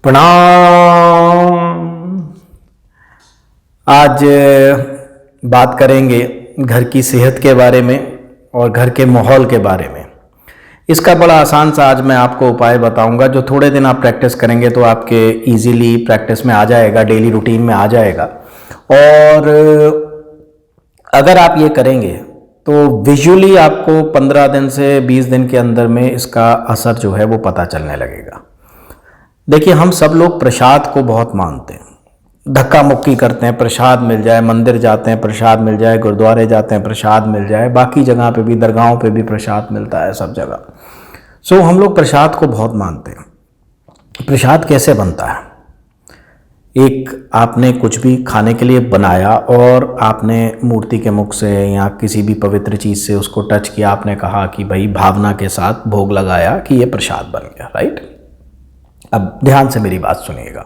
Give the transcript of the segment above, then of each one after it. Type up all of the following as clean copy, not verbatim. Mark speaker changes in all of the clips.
Speaker 1: प्रणाम। आज बात करेंगे घर की सेहत के बारे में और घर के माहौल के बारे में। इसका बड़ा आसान सा आज मैं आपको उपाय बताऊंगा, जो थोड़े दिन आप प्रैक्टिस करेंगे तो आपके इजीली प्रैक्टिस में आ जाएगा, डेली रूटीन में आ जाएगा। और अगर आप ये करेंगे तो विजुअली आपको 15 दिन से 20 दिन के अंदर में इसका असर जो है वो पता चलने लगेगा। देखिए, हम सब लोग प्रसाद को बहुत मानते हैं, धक्का मुक्की करते हैं प्रसाद मिल जाए, मंदिर जाते हैं प्रसाद मिल जाए, गुरुद्वारे जाते हैं प्रसाद मिल जाए, बाकी जगह पे भी, दरगाहों पे भी प्रसाद मिलता है सब जगह। सो हम लोग प्रसाद को बहुत मानते हैं। प्रसाद कैसे बनता है? एक आपने कुछ भी खाने के लिए बनाया और आपने मूर्ति के मुख से या किसी भी पवित्र चीज़ से उसको टच किया, आपने कहा कि भाई भावना के साथ भोग लगाया कि ये प्रसाद बन गया, राइट? अब ध्यान से मेरी बात सुनिएगा।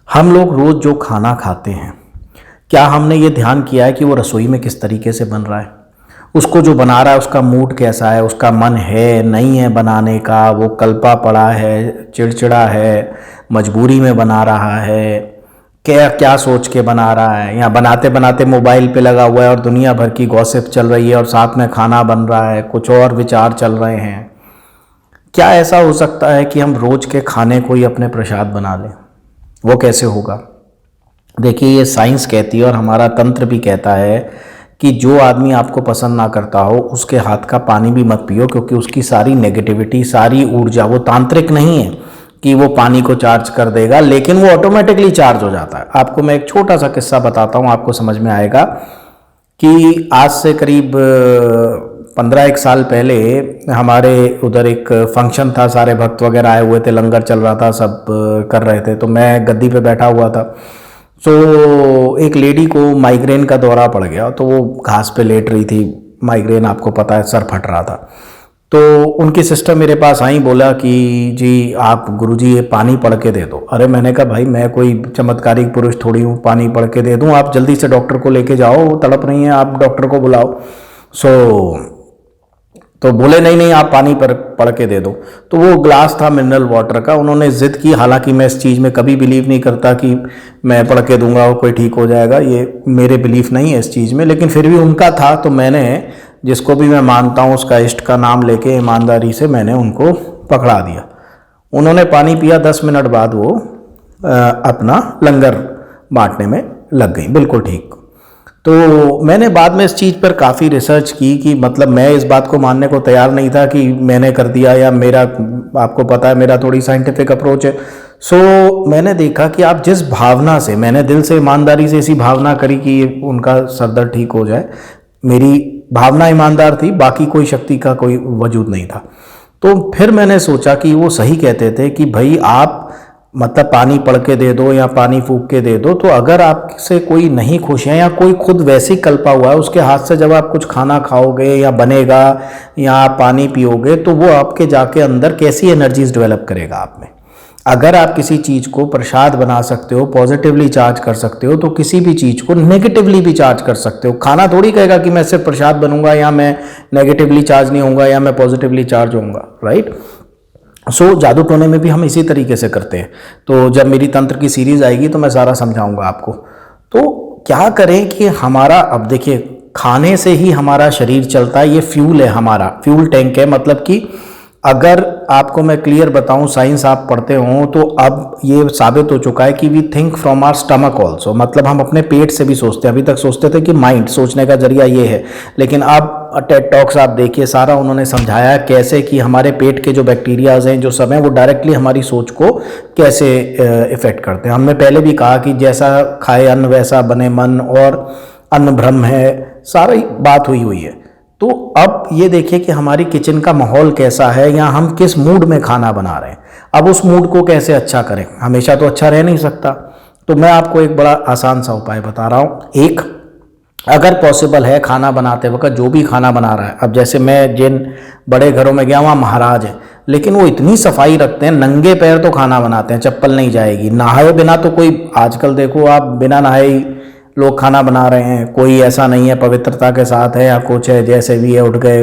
Speaker 1: हम लोग रोज़ जो खाना खाते हैं, क्या हमने ये ध्यान किया है कि वो रसोई में किस तरीके से बन रहा है? उसको जो बना रहा है उसका मूड कैसा है, उसका मन है नहीं है बनाने का, वो कल्पा पड़ा है, चिड़चिड़ा है, मजबूरी में बना रहा है, क्या क्या सोच के बना रहा है, या बनाते बनाते मोबाइल पे लगा हुआ है और दुनिया भर की गॉसिप चल रही है और साथ में खाना बन रहा है, कुछ और विचार चल रहे हैं। क्या ऐसा हो सकता है कि हम रोज के खाने को ही अपने प्रसाद बना लें? वो कैसे होगा? देखिए, ये साइंस कहती है और हमारा तंत्र भी कहता है कि जो आदमी आपको पसंद ना करता हो उसके हाथ का पानी भी मत पियो, क्योंकि उसकी सारी नेगेटिविटी, सारी ऊर्जा, वो तांत्रिक नहीं है कि वो पानी को चार्ज कर देगा, लेकिन वो ऑटोमेटिकली चार्ज हो जाता है। आपको मैं एक छोटा सा किस्सा बताता हूँ, आपको समझ में आएगा कि आज से करीब 15 साल पहले हमारे उधर एक फंक्शन था, सारे भक्त वगैरह आए हुए थे, लंगर चल रहा था, सब कर रहे थे, तो मैं गद्दी पे बैठा हुआ था। तो एक लेडी को माइग्रेन का दौरा पड़ गया, तो वो घास पे लेट रही थी। माइग्रेन आपको पता है, सर फट रहा था। तो उनकी सिस्टर मेरे पास आई, बोला कि जी आप गुरुजी ये पानी पढ़ के दे दो। अरे मैंने कहा भाई मैं कोई चमत्कारिक पुरुष थोड़ी हूँ पानी पढ़ के दे दूँ, आप जल्दी से डॉक्टर को लेके जाओ, वो तड़प रही हैं, आप डॉक्टर को बुलाओ। तो बोले नहीं नहीं आप पानी पर पढ़ के दे दो। तो वो ग्लास था मिनरल वाटर का, उन्होंने ज़िद की। हालांकि मैं इस चीज़ में कभी बिलीव नहीं करता कि मैं पढ़ के दूंगा और कोई ठीक हो जाएगा, ये मेरे बिलीफ नहीं है इस चीज़ में, लेकिन फिर भी उनका था तो मैंने, जिसको भी मैं मानता हूँ उसका इष्ट का नाम लेके ईमानदारी से मैंने उनको पकड़ा दिया। उन्होंने पानी पिया, 10 मिनट बाद वो अपना लंगर बांटने में लग गई, बिल्कुल ठीक। तो मैंने बाद में इस चीज़ पर काफ़ी रिसर्च की कि मतलब मैं इस बात को मानने को तैयार नहीं था कि मैंने कर दिया, या मेरा, आपको पता है मेरा थोड़ी साइंटिफिक अप्रोच है। सो मैंने देखा कि आप जिस भावना से, मैंने दिल से ईमानदारी से ऐसी भावना करी कि उनका सरदर्द ठीक हो जाए, मेरी भावना ईमानदार थी, बाकी कोई शक्ति का कोई वजूद नहीं था। तो फिर मैंने सोचा कि वो सही कहते थे कि भाई आप मतलब पानी पढ़ के दे दो या पानी फूंक के दे दो, तो अगर आपसे कोई नहीं खुश है या कोई खुद वैसे ही कल्पा हुआ है, उसके हाथ से जब आप कुछ खाना खाओगे या बनेगा या आप पानी पियोगे, तो वो आपके जाके अंदर कैसी एनर्जीज डेवलप करेगा आप में। अगर आप किसी चीज़ को प्रसाद बना सकते हो, पॉजिटिवली चार्ज कर सकते हो, तो किसी भी चीज़ को नेगेटिवली भी चार्ज कर सकते हो। खाना थोड़ी कहेगा कि मैं सिर्फ प्रसाद बनूंगा या मैं नेगेटिवली चार्ज नहीं होऊंगा या मैं पॉजिटिवली चार्ज होऊंगा, राइट? सो जादू टोने में भी हम इसी तरीके से करते हैं। तो जब मेरी तंत्र की सीरीज आएगी तो मैं सारा समझाऊंगा आपको। तो क्या करें कि हमारा, अब देखिए, खाने से ही हमारा शरीर चलता है, ये फ्यूल है, हमारा फ्यूल टैंक है। मतलब कि अगर आपको मैं क्लियर बताऊं, साइंस आप पढ़ते हो तो अब ये साबित हो चुका है कि we think from our stomach also. मतलब हम अपने पेट से भी सोचते हैं। अभी तक सोचते थे कि माइंड, सोचने का जरिया ये है, लेकिन अब टेड टॉक्स आप देखिए, सारा उन्होंने समझाया कैसे कि हमारे पेट के जो बैक्टीरियाज हैं, जो सब हैं, वो डायरेक्टली हमारी सोच को कैसे इफेक्ट करते हैं। हमने पहले भी कहा कि जैसा खाए अन्न वैसा बने मन, और अन्न ब्रह्म है, सारी बात हुई है। तो अब ये देखिए कि हमारी किचन का माहौल कैसा है, या हम किस मूड में खाना बना रहे हैं। अब उस मूड को कैसे अच्छा करें? हमेशा तो अच्छा रह नहीं सकता। तो मैं आपको एक बड़ा आसान सा उपाय बता रहा हूँ। एक, अगर पॉसिबल है खाना बनाते वक्त, जो भी खाना बना रहा है, अब जैसे मैं जिन बड़े घरों में गया, वहाँ महाराज है, लेकिन वो इतनी सफाई रखते हैं, नंगे पैर तो खाना बनाते हैं, चप्पल नहीं जाएगी, नहाए बिना तो कोई, आजकल देखो आप बिना नहाए लोग खाना बना रहे हैं, कोई ऐसा नहीं है पवित्रता के साथ है या कुछ है, जैसे भी है उठ गए,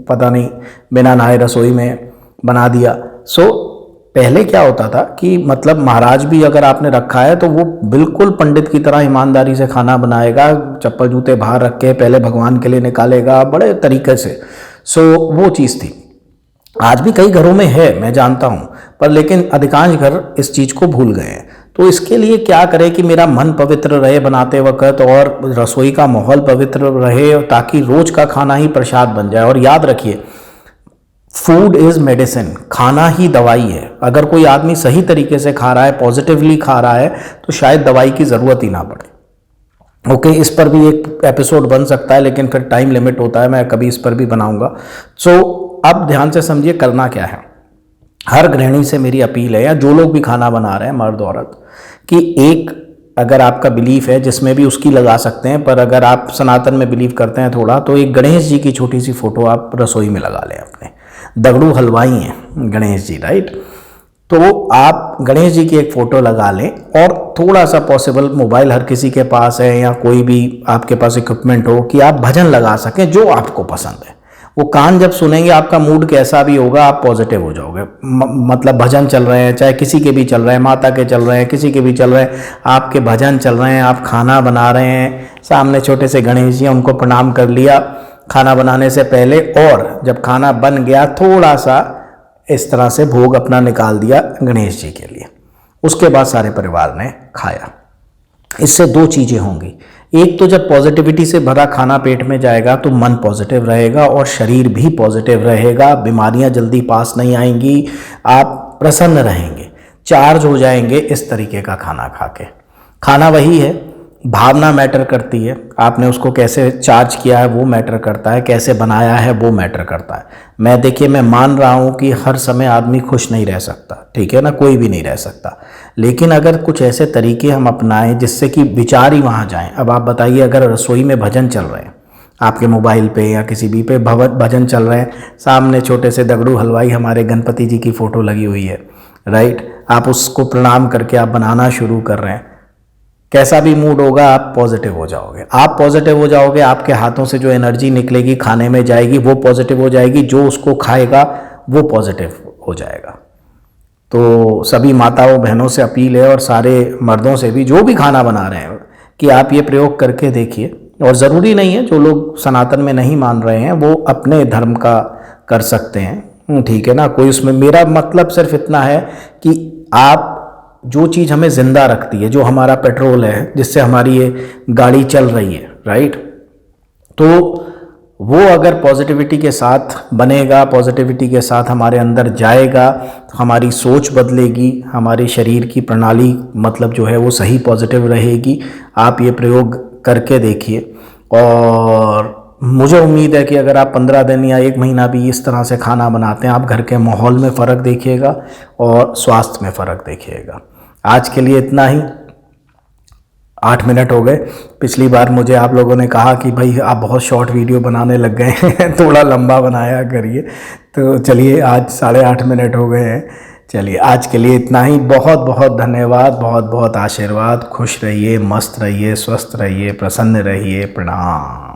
Speaker 1: पता नहीं, बिना नहाए रसोई में बना दिया। सो पहले क्या होता था कि मतलब महाराज भी अगर आपने रखा है तो वो बिल्कुल पंडित की तरह ईमानदारी से खाना बनाएगा, चप्पल जूते बाहर रख के पहले भगवान के लिए निकालेगा बड़े तरीके से। सो वो चीज़ थी। आज भी कई घरों में है, मैं जानता हूँ, पर लेकिन अधिकांश घर इस चीज़ को भूल गए हैं। तो इसके लिए क्या करें कि मेरा मन पवित्र रहे बनाते वक्त और रसोई का माहौल पवित्र रहे, ताकि रोज का खाना ही प्रसाद बन जाए। और याद रखिए, फूड इज़ मेडिसिन, खाना ही दवाई है। अगर कोई आदमी सही तरीके से खा रहा है, पॉजिटिवली खा रहा है, तो शायद दवाई की ज़रूरत ही ना पड़े। ओके, इस पर भी एक एपिसोड बन सकता है, लेकिन फिर टाइम लिमिट होता है, मैं कभी इस पर भी बनाऊंगा। सो अब ध्यान से समझिए करना क्या है। हर गृहिणी से मेरी अपील है, या जो लोग भी खाना बना रहे हैं, मर्द औरत, कि एक अगर आपका बिलीफ है जिसमें भी उसकी लगा सकते हैं, पर अगर आप सनातन में बिलीव करते हैं थोड़ा, तो एक गणेश जी की छोटी सी फोटो आप रसोई में लगा लें। अपने दगड़ू हलवाई हैं गणेश जी, राइट? तो आप गणेश जी की एक फ़ोटो लगा लें, और थोड़ा सा पॉसिबल मोबाइल हर किसी के पास है या कोई भी आपके पास इक्विपमेंट हो कि आप भजन लगा सकें जो आपको पसंद है। वो कान जब सुनेंगे, आपका मूड कैसा भी होगा, आप पॉजिटिव हो जाओगे। मतलब भजन चल रहे हैं, चाहे किसी के भी चल रहे हैं, माता के चल रहे हैं, किसी के भी चल रहे हैं, आपके भजन चल रहे हैं, आप खाना बना रहे हैं, सामने छोटे से गणेश जी, उनको प्रणाम कर लिया खाना बनाने से पहले, और जब खाना बन गया थोड़ा सा इस तरह से भोग अपना निकाल दिया गणेश जी के लिए, उसके बाद सारे परिवार ने खाया। इससे दो चीज़ें होंगी। एक तो जब पॉजिटिविटी से भरा खाना पेट में जाएगा तो मन पॉजिटिव रहेगा और शरीर भी पॉजिटिव रहेगा, बीमारियां जल्दी पास नहीं आएंगी, आप प्रसन्न रहेंगे, चार्ज हो जाएंगे इस तरीके का खाना खा के। खाना वही है, भावना मैटर करती है, आपने उसको कैसे चार्ज किया है वो मैटर करता है, कैसे बनाया है वो मैटर करता है। मैं मान रहा हूँ कि हर समय आदमी खुश नहीं रह सकता, ठीक है ना, कोई भी नहीं रह सकता, लेकिन अगर कुछ ऐसे तरीके हम अपनाएं जिससे कि विचार ही वहाँ जाएं। अब आप बताइए, अगर रसोई में भजन चल रहे हैं, आपके मोबाइल पे या किसी भी पे भजन चल रहे हैं, सामने छोटे से दगड़ू हलवाई हमारे गणपति जी की फ़ोटो लगी हुई है, राइट, आप उसको प्रणाम करके आप बनाना शुरू कर रहे हैं, कैसा भी मूड होगा आप पॉजिटिव हो जाओगे। आप पॉजिटिव हो जाओगे, आपके हाथों से जो एनर्जी निकलेगी खाने में जाएगी वो पॉजिटिव हो जाएगी, जो उसको खाएगा वो पॉजिटिव हो जाएगा। तो सभी माताओं बहनों से अपील है, और सारे मर्दों से भी जो भी खाना बना रहे हैं, कि आप ये प्रयोग करके देखिए। और ज़रूरी नहीं है, जो लोग सनातन में नहीं मान रहे हैं वो अपने धर्म का कर सकते हैं, ठीक है ना, कोई उसमें, मेरा मतलब सिर्फ इतना है कि आप जो चीज़ हमें ज़िंदा रखती है, जो हमारा पेट्रोल है जिससे हमारी ये गाड़ी चल रही है, राइट, तो वो अगर पॉजिटिविटी के साथ बनेगा, पॉजिटिविटी के साथ हमारे अंदर जाएगा, तो हमारी सोच बदलेगी, हमारे शरीर की प्रणाली मतलब जो है वो सही पॉजिटिव रहेगी। आप ये प्रयोग करके देखिए, और मुझे उम्मीद है कि अगर आप 15 दिन या 1 महीना भी इस तरह से खाना बनाते हैं, आप घर के माहौल में फ़र्क देखिएगा और स्वास्थ्य में फ़र्क देखिएगा। आज के लिए इतना ही, 8 मिनट हो गए। पिछली बार मुझे आप लोगों ने कहा कि भाई आप बहुत शॉर्ट वीडियो बनाने लग गए हैं, थोड़ा लंबा बनाया करिए, तो चलिए आज 8.5 मिनट हो गए हैं। चलिए आज के लिए इतना ही, बहुत बहुत धन्यवाद, बहुत बहुत आशीर्वाद, खुश रहिए, मस्त रहिए, स्वस्थ रहिए, प्रसन्न रहिए, प्रणाम।